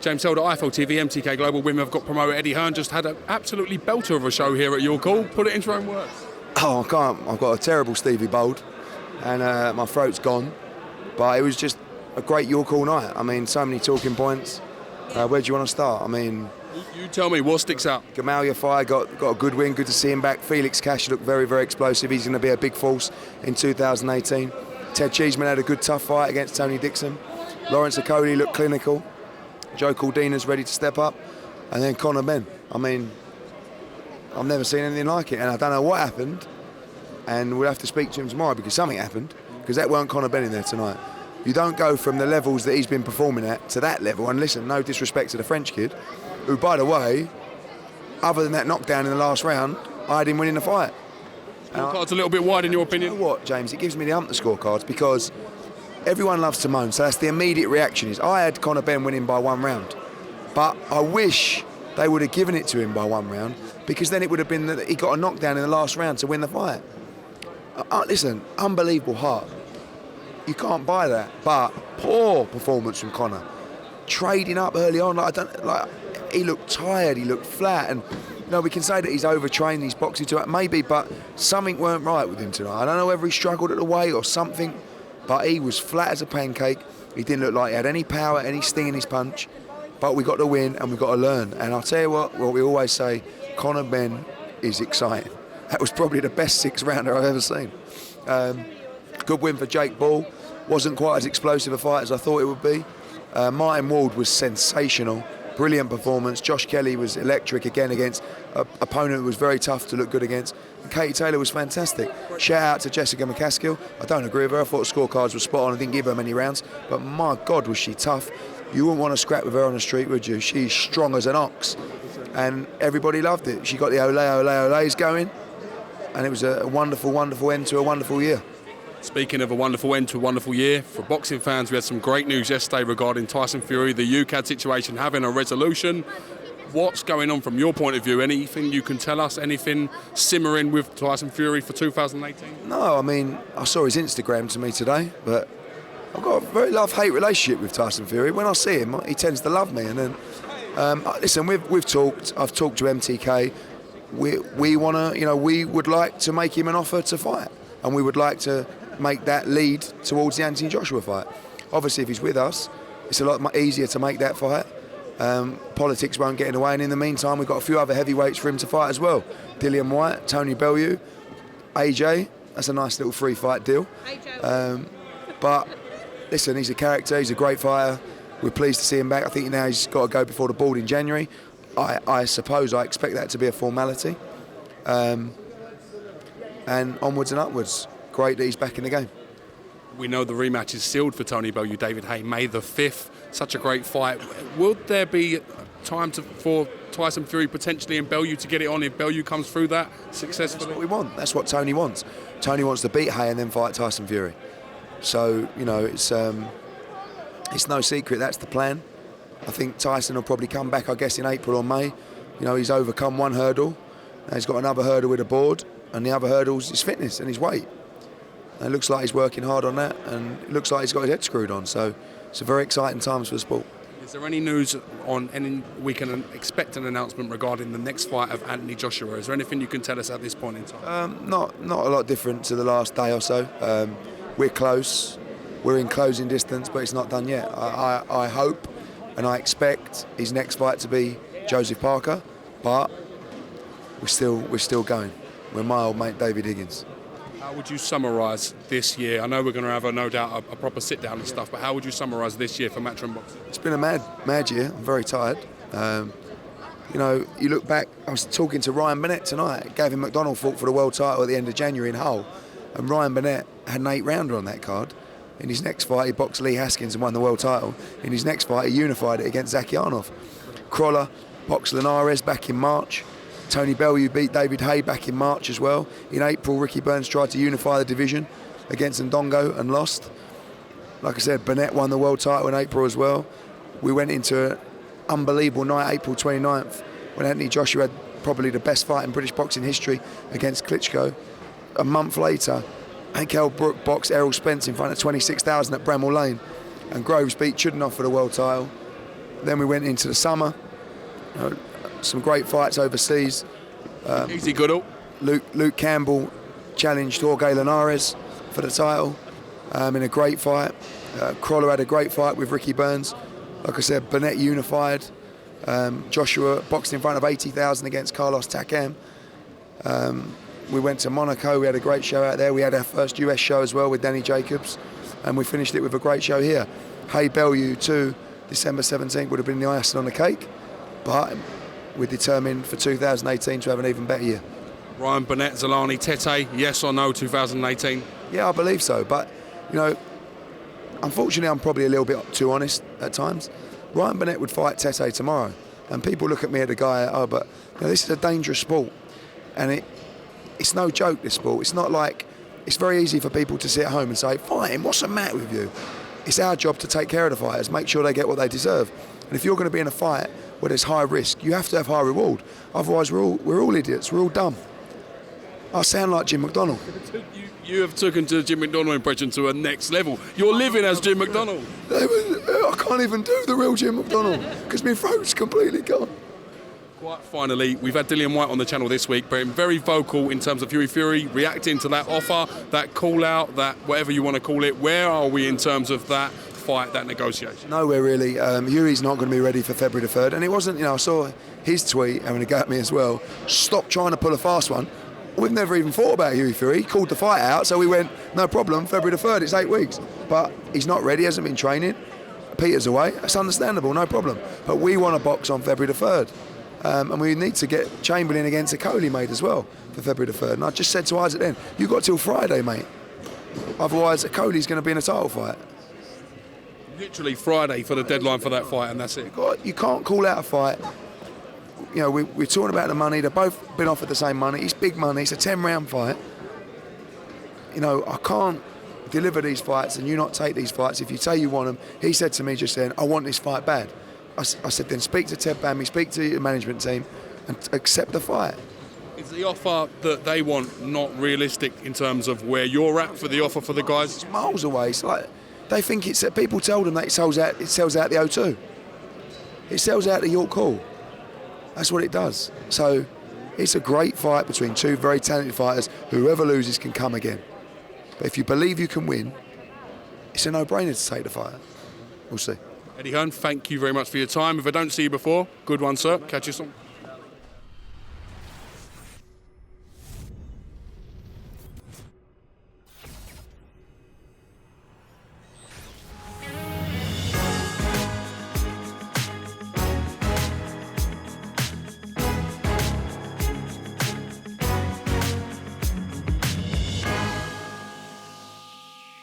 James Helder, IFL TV, MTK Global Women have got promoter Eddie Hearn just had an absolutely belter of a show here at your call. Put it into your own words. Oh, I can't. I've got a terrible Stevie Bold and my throat's gone. But it was just a great Your Call night. I mean, so many talking points. Where do you want to start? I mean... You tell me, what sticks out? Gamal Yafai got a good win, good to see him back. Felix Cash looked very, very explosive. He's going to be a big force in 2018. Ted Cheeseman had a good tough fight against Tony Dixon. Lawrence Okoli looked clinical. Joe Caldina's ready to step up. And then CONOR BENN. I mean, I've never seen anything like it, and I don't know what happened. And we'll have to speak to him tomorrow because something happened, because that weren't CONOR BENN in there tonight. You don't go from the levels that he's been performing at to that level. And listen, no disrespect to the French kid, who, by the way, other than that knockdown in the last round, I had him winning the fight. Scorecards a little bit wide in your opinion? You know what, James? It gives me the hump, the scorecards, because everyone loves to moan, so that's the immediate reaction. I had CONOR BENN winning by 1 round, but I wish they would have given it to him by 1 round, because then it would have been that he got a knockdown in the last round to win the fight. Listen, unbelievable heart. You can't buy that, but poor performance from CONOR. Trading up early on, he looked tired, he looked flat, and we can say that he's overtrained, he's boxing too much, maybe, but something weren't right with him tonight. I don't know whether he struggled at the weight or something, but he was flat as a pancake. He didn't look like he had any power, any sting in his punch, but we got to win and we got to learn. And I'll tell you what we always say, CONOR BENN is exciting. That was probably the best 6-rounder I've ever seen. Good win for Jake Ball. Wasn't quite as explosive a fight as I thought it would be. Martin Ward was sensational. Brilliant performance. Josh Kelly was electric again against an opponent who was very tough to look good against. And Katie Taylor was fantastic. Shout out to Jessica McCaskill. I don't agree with her. I thought the scorecards were spot on. I didn't give her many rounds. But my God, was she tough. You wouldn't want to scrap with her on the street, would you? She's strong as an ox. And everybody loved it. She got the ole, ole, ole's going. And it was a wonderful, wonderful end to a wonderful year. Speaking of a wonderful end to a wonderful year, for boxing fans, we had some great news yesterday regarding Tyson Fury, the UKAD situation having a resolution. What's going on from your point of view? Anything you can tell us? Anything simmering with Tyson Fury for 2018? No, I mean, I saw his Instagram to me today, but I've got a very love-hate relationship with Tyson Fury. When I see him, he tends to love me. And then, listen, we've talked. I've talked to MTK. We want to, we would like to make him an offer to fight, and we would like to make that lead towards the Anthony Joshua fight. Obviously, if he's with us, it's a lot easier to make that fight. Politics won't get in the way, and in the meantime, we've got a few other heavyweights for him to fight as well. Dillian White, Tony Bellew, AJ. That's a nice little free fight deal. But listen, he's a character. He's a great fighter. We're pleased to see him back. I think now he's got to go before the board in January. I suppose I expect that to be a formality. And onwards and upwards. Great that he's back in the game. We know the rematch is sealed for Tony Bellew, David Haye, May the 5th. Such a great fight. Will there be time for Tyson Fury potentially and Bellew to get it on if Bellew comes through that successfully? That's what we want. That's what Tony wants. Tony wants to beat Haye and then fight Tyson Fury. So, it's no secret that's the plan. I think Tyson will probably come back, I guess, in April or May. He's overcome one hurdle. Now he's got another hurdle with a board, and the other hurdle is his fitness and his weight. And it looks like he's working hard on that, and it looks like he's got his head screwed on. So it's a very exciting times for the sport. Is there any news on any? We can expect an announcement regarding the next fight of Anthony Joshua. Is there anything you can tell us at this point in time? Not a lot different to the last day or so. We're close. We're in closing distance, but it's not done yet. I hope and I expect his next fight to be Joseph Parker, but we're still going. We're my old mate David Higgins. How would you summarise this year? I know we're going to have no doubt a proper sit down and stuff, but how would you summarise this year for Matchroom Boxing? It's been a mad year. I'm very tired. You look back. I was talking to Ryan Burnett tonight. Gavin McDonald fought for the world title at the end of January in Hull, and Ryan Burnett had an 8-rounder on that card. In his next fight, he boxed Lee Haskins and won the world title. In his next fight, he unified it against Zakyanov. Crawler boxed Linares back in March. Tony Bellew beat David Haye back in March as well. In April, Ricky Burns tried to unify the division against Ndongo and lost. Like I said, Burnett won the world title in April as well. We went into an unbelievable night, April 29th, when Anthony Joshua had probably the best fight in British boxing history against Klitschko. A month later, Ankel Brook boxed Errol Spence in front of 26,000 at Bramall Lane, and Groves beat Chudinov for the world title. Then we went into the summer. Some great fights overseas. Easy Goodall. Luke Campbell challenged Jorge Linares for the title in a great fight. Crawler had a great fight with Ricky Burns. Like I said, Burnett unified. Joshua boxed in front of 80,000 against Carlos Takam. We went to Monaco. We had a great show out there. We had our first US show as well with Danny Jacobs. And we finished it with a great show here. HAYE BELLEW 2, December 17th would have been the icing on the cake. But we're determined for 2018 to have an even better year. Ryan, Burnett, Zolani, Tete, yes or no 2018? Yeah, I believe so. But, you know, unfortunately, I'm probably a little bit too honest at times. Ryan Burnett would fight Tete tomorrow. And people look at me as a guy, but you know, this is a dangerous sport. And it's no joke, this sport. It's not like, it's very easy for people to sit at home and say, fight him, what's the matter with you? It's our job to take care of the fighters, make sure they get what they deserve. And if you're going to be in a fight where there's high risk, you have to have high reward. Otherwise, we're all idiots, we're all dumb. I sound like Jim McDonnell. You have taken the Jim McDonnell impression to a next level. You're living as Jim McDonnell. I can't even do the real Jim McDonnell because my throat's completely gone. Quite finally, we've had Dillian Whyte on the channel this week, being very vocal in terms of Fury, reacting to that offer, that call-out, that whatever you want to call it. Where are we in terms of that fight, that negotiation? Nowhere really. Yuri's not going to be ready for February the 3rd. And it wasn't, you know, I saw his tweet having a go at me as well. Stop trying to pull a fast one. We've never even thought about Fury. He called the fight out, so we went, no problem, February the 3rd, it's 8 weeks. But he's not ready, hasn't been training. Peter's away, that's understandable, no problem. But we want to box on February the 3rd. And we need to get Chamberlain against a Coley made as well for February the 3rd. And I just said to Isaac then, you've got till Friday, mate. Otherwise, Coley's going to be in a title fight. Literally Friday for the deadline for that fight, and that's it. You can't call out a fight. You know, we're talking about the money. They've both been offered the same money. It's big money. It's a 10-round fight. You know, I can't deliver these fights and you not take these fights if you say you want them. He said to me just then, I want this fight bad. I said, then speak to Ted Bammy, speak to your management team and accept the fight. Is the offer that they want not realistic in terms of where you're at for the offer for the guys? It's miles away. It's like they think it's. People tell them that it sells out the O2. It sells out the York Hall. That's what it does. So it's a great fight between two very talented fighters. Whoever loses can come again. But if you believe you can win, it's a no-brainer to take the fight. We'll see. Eddie Hearn, thank you very much for your time. If I don't see you before, good one, sir. Catch you soon.